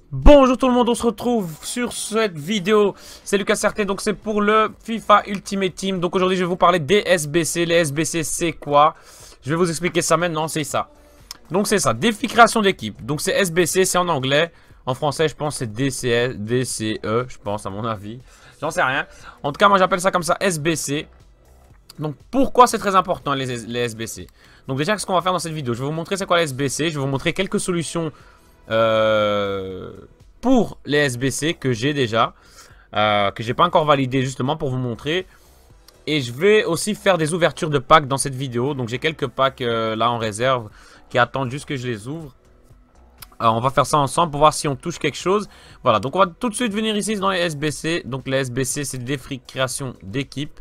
Bonjour tout le monde, on se retrouve sur cette vidéo. C'est Lucas Certé, donc c'est pour le FIFA Ultimate Team. Donc aujourd'hui je vais vous parler des SBC. Les SBC c'est quoi? Je vais vous expliquer ça maintenant, c'est ça. Donc c'est ça, défi création d'équipe. Donc c'est SBC, c'est en anglais. En français je pense c'est DCE, je pense à mon avis. J'en sais rien. En tout cas moi j'appelle ça comme ça SBC. Donc pourquoi c'est très important les SBC? Donc déjà qu'est-ce qu'on va faire dans cette vidéo? Je vais vous montrer c'est quoi les SBC. Je vais vous montrer quelques solutions pour les SBC que j'ai déjà, que j'ai pas encore validé justement pour vous montrer. Et je vais aussi faire des ouvertures de packs dans cette vidéo. Donc j'ai quelques packs là en réserve qui attendent juste que je les ouvre. On va faire ça ensemble pour voir si on touche quelque chose. Voilà, donc on va tout de suite venir ici dans les SBC. Donc les SBC c'est des défis création d'équipe.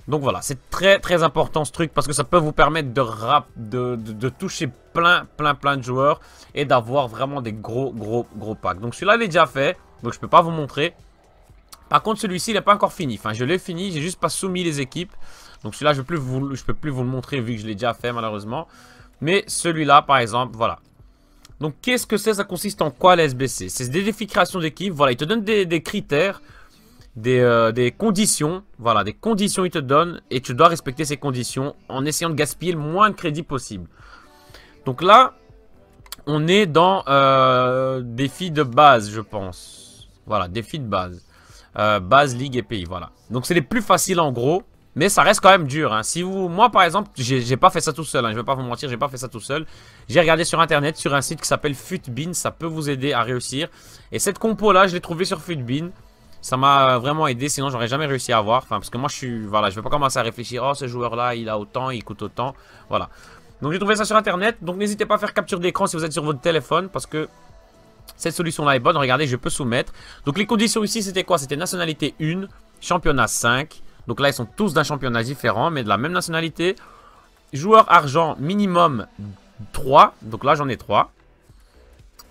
Donc voilà, c'est très très important ce truc parce que ça peut vous permettre de toucher plein de joueurs et d'avoir vraiment des gros packs. Donc celui-là il est déjà fait, donc je peux pas vous montrer. Par contre celui-ci il n'est pas encore fini, enfin je l'ai fini, j'ai juste pas soumis les équipes. Donc celui-là je peux plus vous le montrer vu que je l'ai déjà fait malheureusement. Mais celui-là par exemple, voilà. Donc qu'est-ce que c'est, ça consiste en quoi les SBC? C'est des défis création d'équipe, voilà, il te donne des critères. Des conditions, voilà, des conditions il te donne et tu dois respecter ces conditions en essayant de gaspiller le moins de crédit possible. Donc là, on est dans défi de base, je pense. Voilà, défi de base. Base, ligue et pays, voilà. Donc c'est les plus faciles en gros, mais ça reste quand même dur. Hein. Si vous, moi par exemple, j'ai pas fait ça tout seul, hein, je vais pas vous mentir, j'ai pas fait ça tout seul. J'ai regardé sur internet, sur un site qui s'appelle Futbin, ça peut vous aider à réussir. Et cette compo là, je l'ai trouvée sur Futbin. Ça m'a vraiment aidé, sinon j'aurais jamais réussi à avoir. Enfin, parce que moi je suis, voilà, je vais pas commencer à réfléchir. Oh, ce joueur là, il a autant, il coûte autant. Voilà. Donc j'ai trouvé ça sur internet. Donc n'hésitez pas à faire capture d'écran si vous êtes sur votre téléphone. Parce que cette solution là est bonne. Regardez, je peux soumettre. Donc les conditions ici c'était quoi? C'était nationalité 1, championnat 5. Donc là ils sont tous d'un championnat différent, mais de la même nationalité. Joueur argent minimum 3. Donc là j'en ai 3.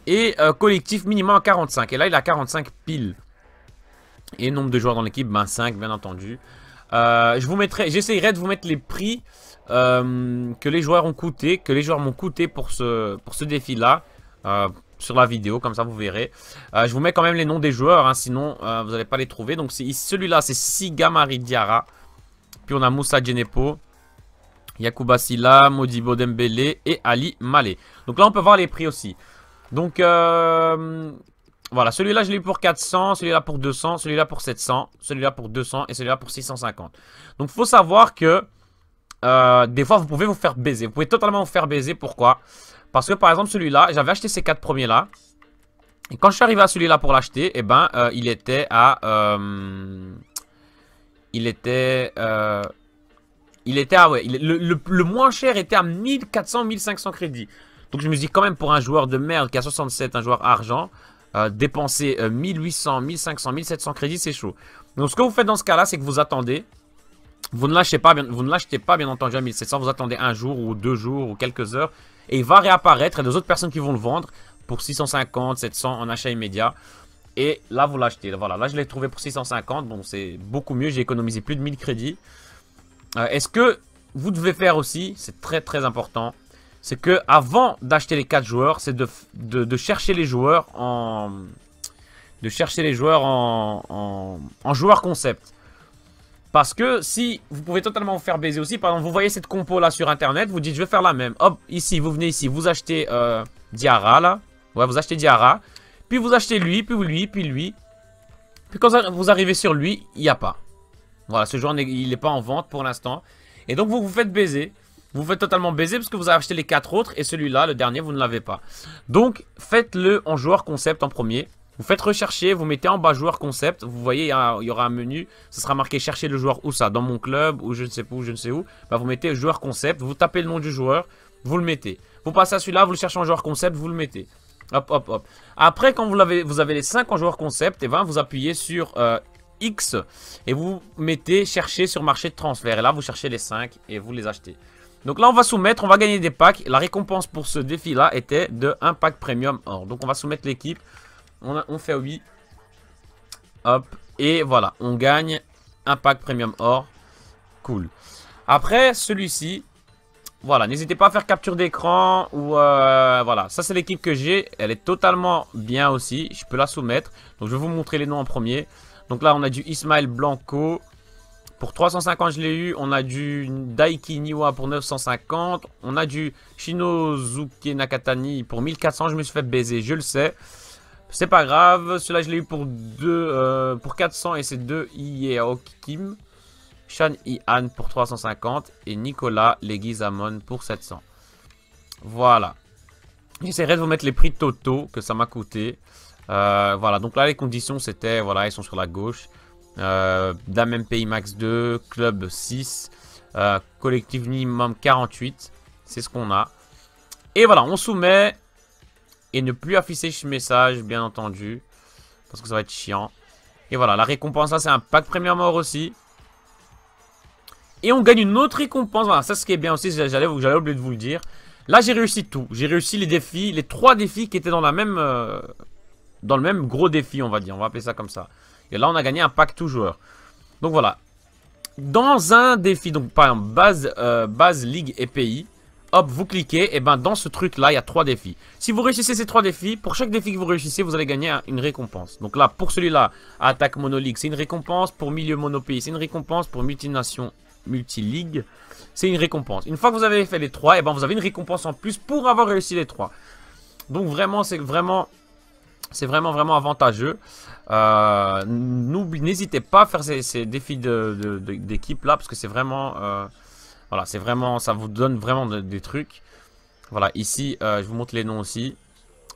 Et collectif minimum 45. Et là il a 45 piles. Et nombre de joueurs dans l'équipe, ben 5 bien entendu. Je vous mettrai, j'essayerai de vous mettre les prix que les joueurs ont coûté, que les joueurs m'ont coûté pour ce défi là. Sur la vidéo, comme ça vous verrez. Je vous mets quand même les noms des joueurs, hein, sinon vous n'allez pas les trouver. Donc celui-là c'est Siga Diarra. Puis on a Moussa Djenepo, Yacouba Silla, Modibo Dembélé et Ali Malé. Donc là on peut voir les prix aussi. Donc voilà, celui-là je l'ai eu pour 400, celui-là pour 200, celui-là pour 700, celui-là pour 200 et celui-là pour 650. Donc il faut savoir que des fois vous pouvez vous faire baiser. Vous pouvez totalement vous faire baiser, pourquoi? Parce que par exemple celui-là, j'avais acheté ces 4 premiers là. Et quand je suis arrivé à celui-là pour l'acheter, eh ben il était à... ouais, le moins cher était à 1400-1500 crédits. Donc je me dis quand même pour un joueur de merde qui a 67, un joueur argent... dépenser 1800, 1500, 1700 crédits, c'est chaud. Donc ce que vous faites dans ce cas-là, c'est que vous attendez. Vous ne l'achetez pas, bien entendu à 1700. Vous attendez un jour ou 2 jours ou quelques heures. Et il va réapparaître. Il y a des autres personnes qui vont le vendre pour 650, 700 en achat immédiat. Et là, vous l'achetez. Voilà, là, je l'ai trouvé pour 650. Bon, c'est beaucoup mieux. J'ai économisé plus de 1000 crédits. Est-ce que vous devez faire aussi, c'est très important, c'est que avant d'acheter les 4 joueurs, c'est de chercher les joueurs en... en joueur concept. Parce que si vous pouvez totalement vous faire baiser aussi, par exemple, vous voyez cette compo là sur internet, vous dites je vais faire la même. Hop, ici, vous venez ici, vous achetez Diarra là. Ouais, vous achetez Diarra. Puis vous achetez lui, puis lui, puis lui. Puis quand vous arrivez sur lui, il n'y a pas. Voilà, ce joueur il n'est pas en vente pour l'instant. Et donc vous vous faites baiser. Vous vous faites totalement baiser parce que vous avez acheté les 4 autres et celui-là, le dernier, vous ne l'avez pas. Donc, faites-le en joueur concept en premier. Vous faites rechercher, vous mettez en bas joueur concept. Vous voyez, il y aura un menu. Ça sera marqué chercher le joueur où ça? Dans mon club ou je ne sais pas où, je ne sais où. Bah, vous mettez joueur concept, vous tapez le nom du joueur, vous le mettez. Vous passez à celui-là, vous le cherchez en joueur concept, vous le mettez. Hop, hop, hop. Après, quand vous avez les 5 en joueur concept, et ben, vous appuyez sur X et vous mettez chercher sur marché de transfert. Et là, vous cherchez les 5 et vous les achetez. Donc là on va soumettre, on va gagner des packs. La récompense pour ce défi là était de 1 pack premium or. Donc on va soumettre l'équipe. On fait oui. Hop. Et voilà, on gagne un pack premium or. Cool. Après celui-ci, Voilà, n'hésitez pas à faire capture d'écran ou voilà. Ça, c'est l'équipe que j'ai. Elle est totalement bien aussi. Je peux la soumettre. Donc, je vais vous montrer les noms en premier. Donc là, on a du Ismaël Blanco. Pour 350, je l'ai eu. On a du Daiki Niwa pour 950. On a du Shinozuke Nakatani pour 1400. Je me suis fait baiser, je le sais. C'est pas grave. Celui-là, je l'ai eu pour 400 et c'est 2 Ieo Kim. Shan Ihan pour 350 et Nicolas Leguizamon pour 700. Voilà. J'essaierai de vous mettre les prix totaux que ça m'a coûté. Voilà, donc là les conditions c'était, voilà, ils sont sur la gauche. Dame pays max 2, club 6, collectif minimum 48. C'est ce qu'on a. Et voilà, on soumet. Et ne plus afficher ce message, bien entendu. Parce que ça va être chiant. Et voilà, la récompense là c'est un pack premium mort aussi. Et on gagne une autre récompense. Voilà, ça ce qui est bien aussi, j'allais oublier de vous le dire. Là j'ai réussi tout. J'ai réussi les défis, les 3 défis qui étaient dans le même gros défi, on va dire. On va appeler ça comme ça. Et là on a gagné un pack tout joueur. Donc voilà. Dans un défi, donc par exemple base ligue et pays. Hop, vous cliquez, et ben dans ce truc là, il y a 3 défis. Si vous réussissez ces 3 défis, pour chaque défi que vous réussissez, vous allez gagner une récompense. Donc là, pour celui-là, attaque monoligue, c'est une récompense. Pour milieu monopays, c'est une récompense. Pour multination multiligue, c'est une récompense. Une fois que vous avez fait les 3, et ben vous avez une récompense en plus pour avoir réussi les 3. Donc vraiment, c'est vraiment avantageux. N'hésitez pas à faire ces défis d'équipe là, parce que c'est vraiment... voilà, c'est vraiment, ça vous donne vraiment des trucs. Voilà, ici, je vous montre les noms aussi.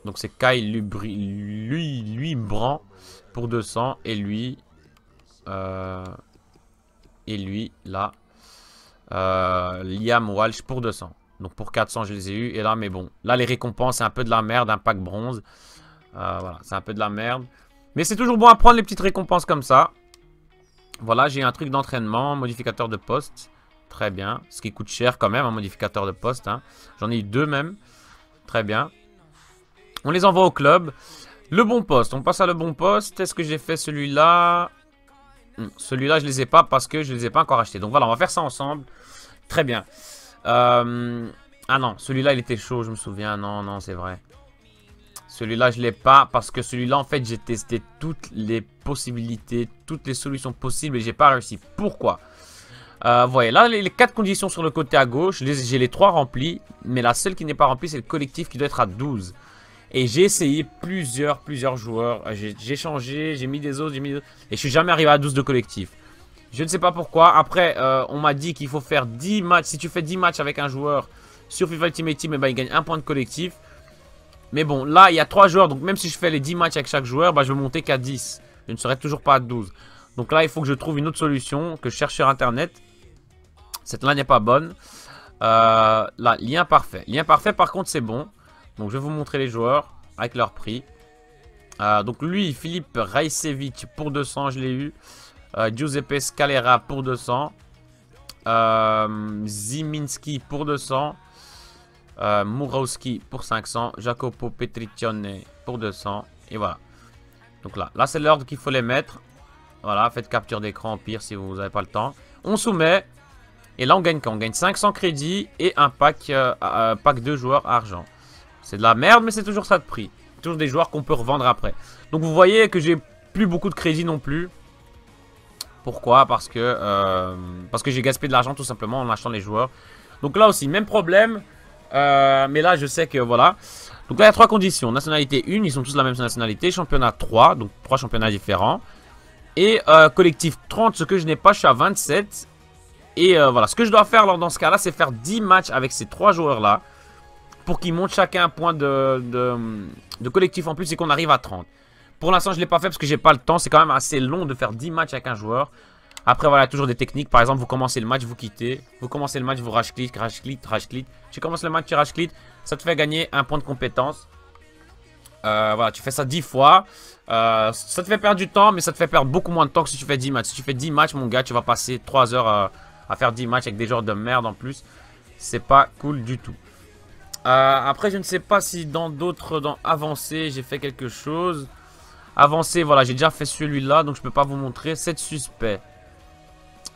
Donc c'est Kai lui Bran pour 200 et lui là, Liam Walsh pour 200. Donc pour 400 je les ai eu. Et là, mais bon, là les récompenses c'est un peu de la merde, un pack bronze. Voilà, c'est un peu de la merde. Mais c'est toujours bon à prendre les petites récompenses comme ça. Voilà, j'ai un truc d'entraînement, modificateur de poste. Très bien. Ce qui coûte cher quand même, un modificateur de poste. Hein. J'en ai eu 2 même. Très bien. On les envoie au club. Le bon poste. On passe à le bon poste. Est-ce que j'ai fait celui-là? Celui-là, je ne les ai pas parce que je ne les ai pas encore achetés. Donc voilà, on va faire ça ensemble. Très bien. Ah non, celui-là, il était chaud, je me souviens. Non, non, c'est vrai. Celui-là, je ne l'ai pas parce que celui-là, en fait, j'ai testé toutes les possibilités, toutes les solutions possibles et j'ai pas réussi. Pourquoi? Voyez, là, les 4 conditions sur le côté à gauche, j'ai les 3 remplis, mais la seule qui n'est pas remplie, c'est le collectif qui doit être à 12. Et j'ai essayé plusieurs joueurs, j'ai changé, j'ai mis des autres, et je suis jamais arrivé à 12 de collectif. Je ne sais pas pourquoi. Après, on m'a dit qu'il faut faire 10 matchs. Si tu fais 10 matchs avec un joueur sur FIFA Ultimate Team, eh ben, il gagne 1 point de collectif. Mais bon, là, il y a 3 joueurs, donc même si je fais les 10 matchs avec chaque joueur, bah, je vais monter qu'à 10. Je ne serai toujours pas à 12. Donc là, il faut que je trouve une autre solution que je cherche sur Internet. Cette là n'est pas bonne. Là, lien parfait. Lien parfait, par contre, c'est bon. Donc, je vais vous montrer les joueurs avec leur prix. Donc, lui, Philippe Rajcevic pour 200, je l'ai eu. Giuseppe Scalera pour 200. Ziminski pour 200. Murawski pour 500. Jacopo Petriccione pour 200. Et voilà. Donc là c'est l'ordre qu'il faut les mettre. Voilà, faites capture d'écran au pire si vous n'avez pas le temps. On soumet. Et là, on gagne quoi? On gagne 500 crédits et un pack de joueurs argent. C'est de la merde, mais c'est toujours ça de prix. Toujours des joueurs qu'on peut revendre après. Donc, vous voyez que j'ai plus beaucoup de crédits non plus. Pourquoi? Parce que j'ai gaspillé de l'argent tout simplement en achetant les joueurs. Donc là aussi, même problème. Mais là, je sais que voilà. Donc là, il y a 3 conditions. Nationalité 1, ils sont tous la même nationalité. Championnat 3, donc 3 championnats différents. Et collectif 30, ce que je n'ai pas, je suis à 27. Et voilà, ce que je dois faire alors, dans ce cas-là, c'est faire 10 matchs avec ces 3 joueurs-là. Pour qu'ils montent chacun un point de collectif en plus et qu'on arrive à 30. Pour l'instant, je ne l'ai pas fait parce que j'ai pas le temps. C'est quand même assez long de faire 10 matchs avec un joueur. Après, voilà, toujours des techniques. Par exemple, vous commencez le match, vous quittez. Vous commencez le match, vous rage-click, rage-click, rage-click. Tu commences le match, tu rage-click. Ça te fait gagner un point de compétence. Voilà, tu fais ça 10 fois. Ça te fait perdre du temps, mais ça te fait perdre beaucoup moins de temps que si tu fais 10 matchs. Si tu fais 10 matchs, mon gars, tu vas passer 3 heures à faire 10 matchs avec des joueurs de merde en plus. C'est pas cool du tout. Après, je ne sais pas si dans d'autres, dans avancé, j'ai fait quelque chose. Avancé, voilà, j'ai déjà fait celui-là, donc je peux pas vous montrer. 7 suspects.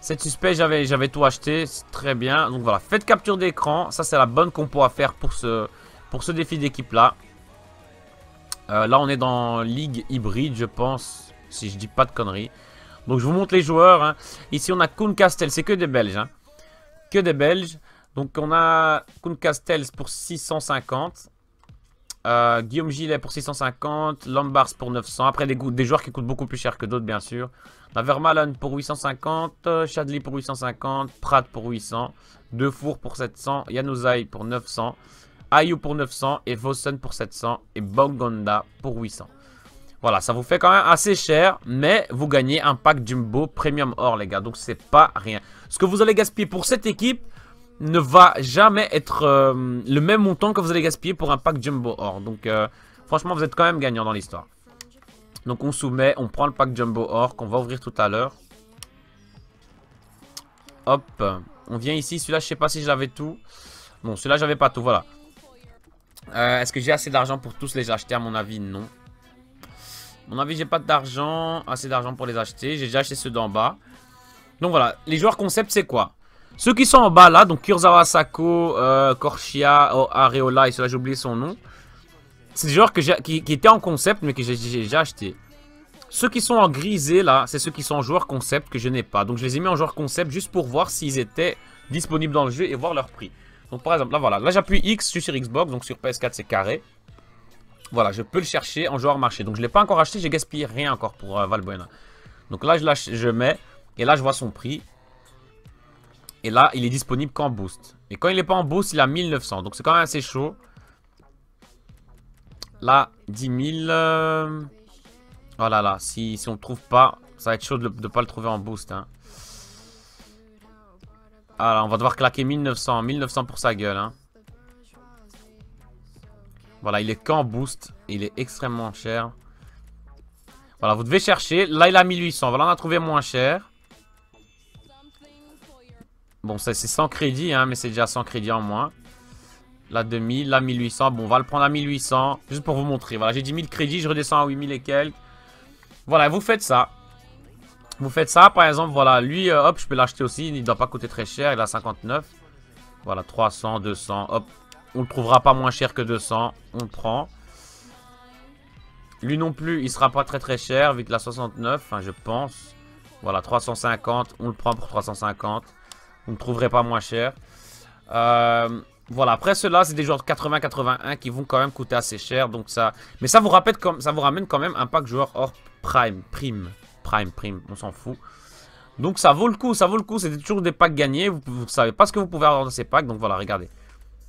7 suspects, j'avais tout acheté. Très bien. Donc voilà, faites capture d'écran. Ça, c'est la bonne compo à faire pour ce défi d'équipe-là. Là, on est dans Ligue hybride, je pense. Si je dis pas de conneries. Donc, je vous montre les joueurs. Hein. Ici, on a Koen Castel. C'est que des Belges. Hein. Que des Belges. Donc, on a Koen Castel pour 650. Guillaume Gillet pour 650, Lombars pour 900. Après des joueurs qui coûtent beaucoup plus cher que d'autres bien sûr. On a Vermaelen pour 850, Chadli pour 850, Pratt pour 800, Defour pour 700, Januzaj pour 900, Ayou pour 900 et Vossen pour 700 et Bongonda pour 800. Voilà, ça vous fait quand même assez cher, mais vous gagnez un pack Jumbo Premium Or les gars, donc c'est pas rien. Ce que vous allez gaspiller pour cette équipe ne va jamais être le même montant que vous allez gaspiller pour un pack Jumbo Or. Donc franchement vous êtes quand même gagnant dans l'histoire. Donc on soumet, on prend le pack Jumbo Or qu'on va ouvrir tout à l'heure. Hop, on vient ici, celui-là je sais pas si je l'avais tout. Non, celui-là j'avais pas tout, voilà. Est-ce que j'ai assez d'argent pour tous les acheter? À mon avis non. À mon avis j'ai pas d'argent, assez d'argent pour les acheter. J'ai déjà acheté ceux d'en bas. Donc voilà, les joueurs concept c'est quoi? Ceux qui sont en bas là, donc Kurzawa Sako, Korchia, Areola et cela j'ai oublié son nom. C'est des joueurs qui étaient en concept mais que j'ai déjà acheté. Ceux qui sont en grisé là, c'est ceux qui sont en joueurs concept que je n'ai pas. Donc je les ai mis en joueurs concept juste pour voir s'ils étaient disponibles dans le jeu et voir leur prix. Donc par exemple là voilà, là j'appuie X, je suis sur Xbox, donc sur PS4 c'est carré. Voilà, je peux le chercher en joueur marché. Donc je ne l'ai pas encore acheté, j'ai gaspillé rien encore pour Valbuena. Donc là je mets et là je vois son prix. Et là, il est disponible qu'en boost. Et quand il n'est pas en boost, il a 1900. Donc c'est quand même assez chaud. Là, 10 000. Oh là là, si on ne le trouve pas, ça va être chaud de ne pas le trouver en boost. Hein. Ah là, on va devoir claquer 1900. 1900 pour sa gueule. Hein. Voilà, il est qu'en boost. Et il est extrêmement cher. Voilà, vous devez chercher. Là, il a 1800. Voilà, on a trouvé moins cher. Bon, c'est 100 crédits, hein, mais c'est déjà 100 crédits en moins. Là, 2000, là, 1800. Bon, on va le prendre à 1800, juste pour vous montrer. Voilà, j'ai 10 000 crédits, je redescends à 8000 et quelques. Voilà, vous faites ça. Vous faites ça, par exemple, voilà, lui, hop, je peux l'acheter aussi. Il ne doit pas coûter très cher, il a 59. Voilà, 300, 200, hop. On ne le trouvera pas moins cher que 200, on le prend. Lui non plus, il ne sera pas très très cher, vu qu'il a 69, enfin, je pense. Voilà, 350, on le prend pour 350. Vous ne trouverez pas moins cher. Voilà, après ceux-là, c'est des joueurs de 80-81 qui vont quand même coûter assez cher. Donc ça... Mais ça vous ramène quand même un pack joueur hors prime, on s'en fout. Donc ça vaut le coup, C'est toujours des packs gagnés. Vous savez pas ce que vous pouvez avoir dans ces packs. Donc voilà, regardez.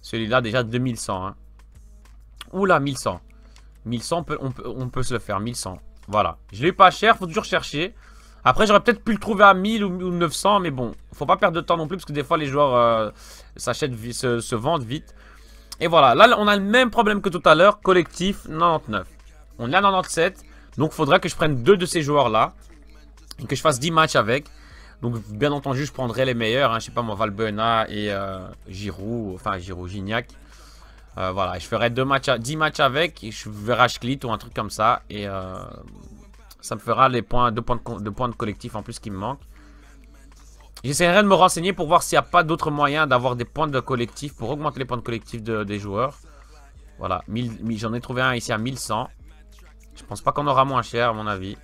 Celui-là, déjà 2100. Hein. Oula, 1100. 1100, on peut se le faire, 1100. Voilà. Je l'ai pas cher, faut toujours chercher. Après, j'aurais peut-être pu le trouver à 1000 ou 900, mais bon, faut pas perdre de temps non plus, parce que des fois, les joueurs se vendent vite. Et voilà, là, on a le même problème que tout à l'heure, collectif 99. On est à 97, donc il faudrait que je prenne 2 de ces joueurs-là, et que je fasse 10 matchs avec. Donc, bien entendu, je prendrai les meilleurs, hein, je sais pas moi, Valbuena et Giroud, enfin Giroud, Gignac. Voilà, je ferai 10 matchs avec, et je verrai Schlitt ou un truc comme ça, et... ça me fera les points, 2 points de collectif en plus qui me manquent. J'essaierai de me renseigner pour voir s'il n'y a pas d'autres moyens d'avoir des points de collectif pour augmenter les points de collectif des joueurs. Voilà, j'en ai trouvé un ici à 1100. Je pense pas qu'on aura moins cher à mon avis.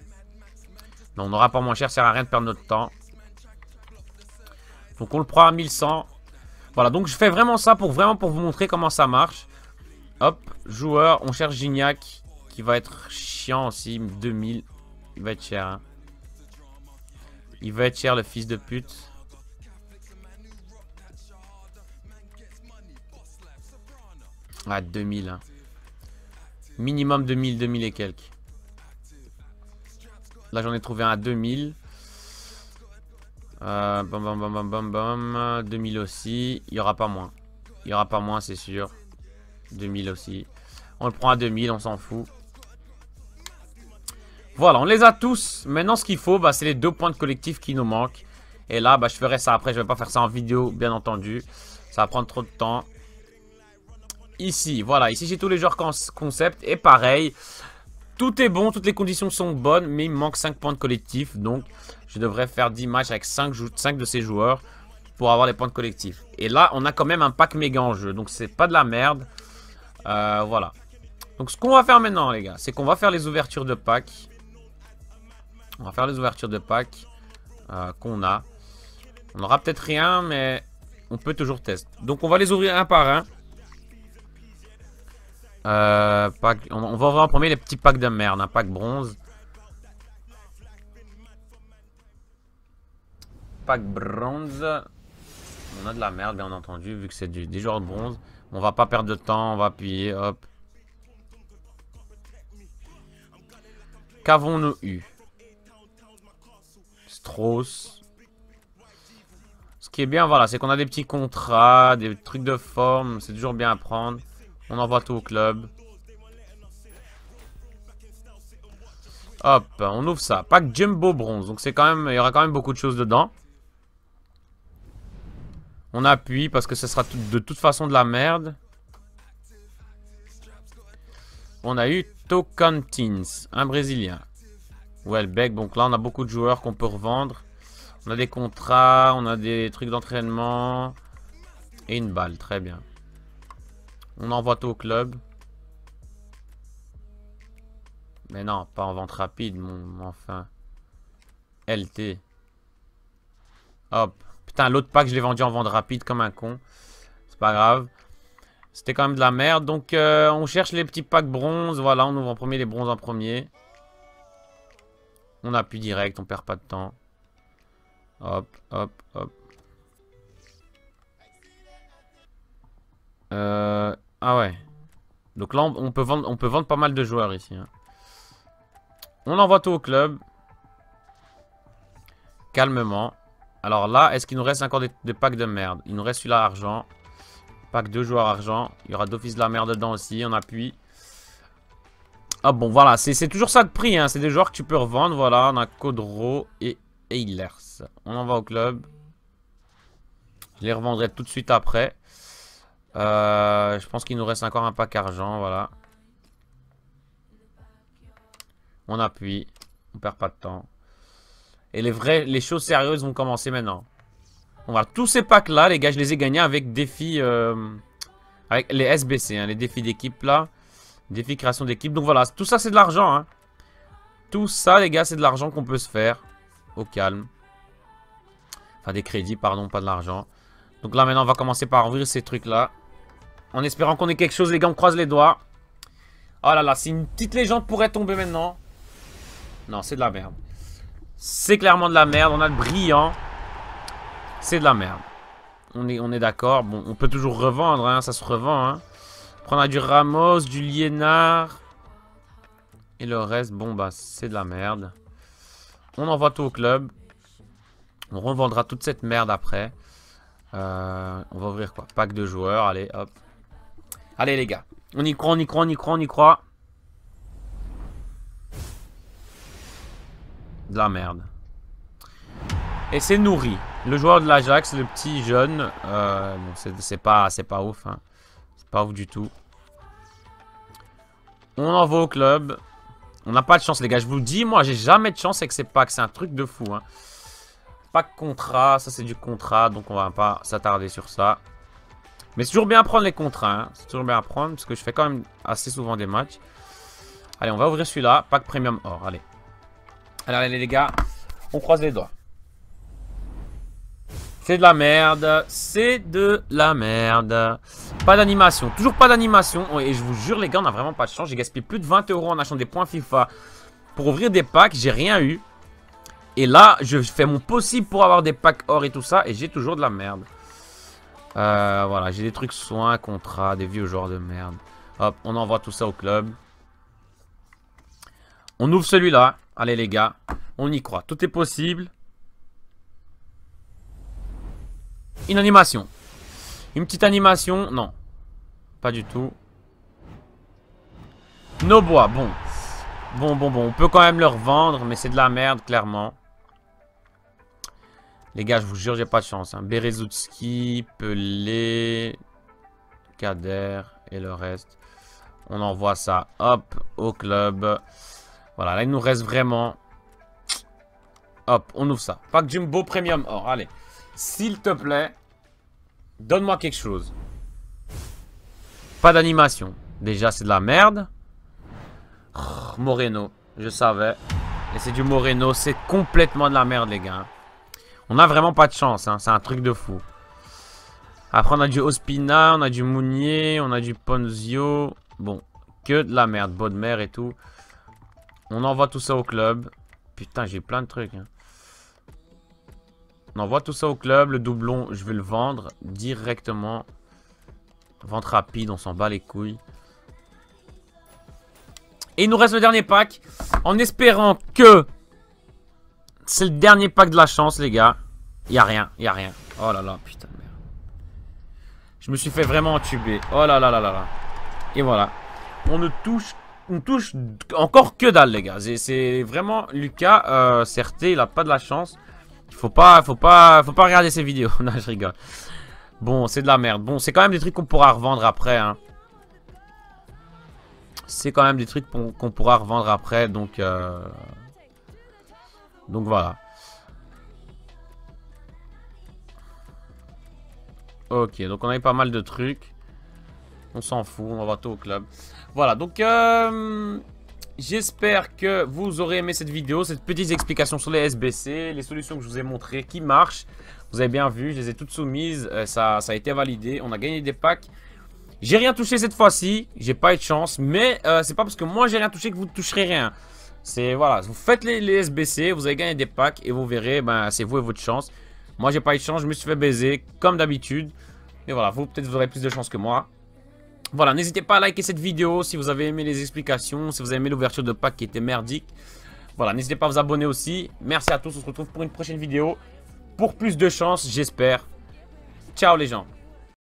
Non, on n'aura pas moins cher, ça sert à rien de perdre notre temps. Donc on le prend à 1100. Voilà, donc je fais vraiment ça pour vous montrer comment ça marche. Hop, joueur, on cherche Gignac qui va être chiant aussi, 2000. Il va être cher. Hein. Il va être cher, le fils de pute. Ah, 2000. Hein. Minimum 2000, 2000 et quelques. Là, j'en ai trouvé un à 2000. Bam, bam, bam, bam, bam, bam. 2000 aussi. Il n'y aura pas moins. Il n'y aura pas moins, c'est sûr. 2000 aussi. On le prend à 2000, on s'en fout. Voilà, on les a tous. Maintenant, ce qu'il faut, bah, c'est les 2 points de collectif qui nous manquent. Et là, bah, je ferai ça après. Je ne vais pas faire ça en vidéo, bien entendu. Ça va prendre trop de temps. Ici, voilà. Ici, j'ai tous les joueurs concept. Et pareil, Tout est bon, toutes les conditions sont bonnes, mais il me manque 5 points de collectif. Donc, je devrais faire 10 matchs avec 5 de ces joueurs pour avoir les points de collectif. Et là, on a quand même un pack méga en jeu. Donc, c'est pas de la merde. Voilà. Donc, ce qu'on va faire maintenant, les gars, c'est qu'on va faire les ouvertures de pack. On va faire les ouvertures de pack qu'on a. On n'aura peut-être rien, mais on peut toujours tester. Donc, on va les ouvrir un par un. On va ouvrir en premier les petits packs de merde. Un pack bronze. Pack bronze. On a de la merde, bien entendu, vu que c'est des joueurs de bronze. On va pas perdre de temps, on va appuyer, hop. Qu'avons-nous eu? Strauss. Ce qui est bien, voilà, c'est qu'on a des petits contrats, des trucs de forme. C'est toujours bien à prendre. On envoie tout au club. Hop, on ouvre ça. Pack Jumbo Bronze. Donc c'est quand même, il y aura quand même beaucoup de choses dedans. On appuie parce que ce sera de toute façon de la merde. On a eu Tocantins, un Brésilien. Welbeck, donc là on a beaucoup de joueurs qu'on peut revendre. On a des contrats, on a des trucs d'entraînement. Et une balle, très bien. On envoie tout au club. Mais non, pas en vente rapide, mon enfin. LT. Hop. Putain, l'autre pack, je l'ai vendu en vente rapide comme un con. C'est pas grave. C'était quand même de la merde. Donc, on cherche les petits packs bronze. Voilà, on ouvre en premier les bronzes en premier. On appuie direct, on perd pas de temps. Hop, hop, hop. Ah ouais. Donc là, on peut vendre pas mal de joueurs ici. Hein. On envoie tout au club. Calmement. Alors là, est-ce qu'il nous reste encore des packs de merde? Il nous reste celui-là argent. Pack de joueurs argent. Il y aura d'office de la merde dedans aussi. On appuie. Ah bon, voilà. C'est toujours ça de prix. Hein. C'est des joueurs que tu peux revendre. Voilà, on a Codro et Eilers. On envoie au club. Je les revendrai tout de suite après. Je pense qu'il nous reste encore un pack argent. Voilà. On appuie. On perd pas de temps. Et les choses sérieuses vont commencer maintenant. On va tous ces packs là, les gars, je les ai gagnés avec défis, avec les SBC, hein, les défis d'équipe là, défis création d'équipe. Donc voilà, tout ça c'est de l'argent. Hein. Tout ça, les gars, c'est de l'argent qu'on peut se faire au calme. Enfin des crédits, pardon, pas de l'argent. Donc là maintenant, on va commencer par ouvrir ces trucs là, en espérant qu'on ait quelque chose, les gars. On croise les doigts. Oh là là, si une petite légende pourrait tomber maintenant. Non, c'est de la merde. C'est clairement de la merde. On a le brillant. C'est de la merde. On est d'accord. Bon, on peut toujours revendre. Hein, ça se revend. Hein. Après, on a du Ramos, du Liénard. Et le reste, bon, bah, c'est de la merde. On envoie tout au club. On revendra toute cette merde après. On va ouvrir quoi? Pack de joueurs. Allez, hop. Allez, les gars. On y croit, on y croit, on y croit, on y croit. De la merde. Et c'est Nourri, le joueur de l'Ajax, le petit jeune. Bon, c'est pas ouf. Hein. C'est pas ouf du tout. On envoie au club. On n'a pas de chance, les gars. Je vous le dis, moi, j'ai jamais de chance avec ces packs. C'est un truc de fou. Hein. Pack contrat. Ça, c'est du contrat. Donc, on va pas s'attarder sur ça. Mais c'est toujours bien à prendre les contrats. Hein. C'est toujours bien à prendre. Parce que je fais quand même assez souvent des matchs. Allez, on va ouvrir celui-là. Pack premium or. Allez. Allez, les gars. On croise les doigts. C'est de la merde. C'est de la merde. Pas d'animation. Toujours pas d'animation. Et je vous jure, les gars, on a vraiment pas de chance. J'ai gaspillé plus de 20 € en achetant des points FIFA pour ouvrir des packs. J'ai rien eu. Et là, je fais mon possible pour avoir des packs or et tout ça. Et j'ai toujours de la merde. Voilà, j'ai des trucs soins, contrats, des vieux joueurs de merde. Hop, on envoie tout ça au club. On ouvre celui-là. Allez, les gars. On y croit. Tout est possible. Une animation. Une petite animation. Non. Pas du tout. Nobois. Bon. Bon. On peut quand même le revendre. Mais c'est de la merde, clairement. Les gars, je vous jure, j'ai pas de chance. Hein. Berezutski, Pelé, Kader et le reste. On envoie ça, hop, au club. Voilà, là, il nous reste vraiment... Hop, on ouvre ça. Pack Jumbo Premium Or, allez. S'il te plaît, donne-moi quelque chose. Pas d'animation. Déjà, c'est de la merde. Oh, Moreno, je savais. Et c'est du Moreno, c'est complètement de la merde, les gars. On a vraiment pas de chance, hein. C'est un truc de fou. Après, on a du Ospina, on a du Mounier, on a du Ponzio. Bon, que de la merde. Bodmer et tout. On envoie tout ça au club. Putain, j'ai plein de trucs, hein. On envoie tout ça au club. Le doublon, je vais le vendre directement. Vente rapide, on s'en bat les couilles. Et il nous reste le dernier pack. En espérant que... C'est le dernier pack de la chance, les gars. Il n'y a rien, il n'y a rien. Oh là là, putain de merde. Je me suis fait vraiment entuber. Oh là là là là là. Et voilà. On touche encore que dalle, les gars. C'est vraiment... Lucas, certes, il a pas de la chance. Faut pas regarder ses vidéos. Non, je rigole. Bon, c'est de la merde. Bon, c'est quand même des trucs qu'on pourra revendre après, hein. C'est quand même des trucs qu'on pourra revendre après, donc voilà. Ok, donc on a eu pas mal de trucs. On s'en fout, on va tout au club. Voilà, donc j'espère que vous aurez aimé cette vidéo, cette petite explication sur les SBC, les solutions que je vous ai montrées qui marchent. Vous avez bien vu, je les ai toutes soumises, ça a été validé, on a gagné des packs. J'ai rien touché cette fois-ci, j'ai pas eu de chance, mais c'est pas parce que moi j'ai rien touché que vous ne toucherez rien. C'est voilà, vous faites les SBC, vous avez gagné des packs et vous verrez, ben c'est vous et votre chance. Moi j'ai pas eu de chance, je me suis fait baiser comme d'habitude. Et voilà, vous peut-être vous aurez plus de chance que moi. Voilà, n'hésitez pas à liker cette vidéo si vous avez aimé les explications, si vous avez aimé l'ouverture de packs qui était merdique. Voilà, n'hésitez pas à vous abonner aussi. Merci à tous, on se retrouve pour une prochaine vidéo. Pour plus de chance, j'espère. Ciao les gens.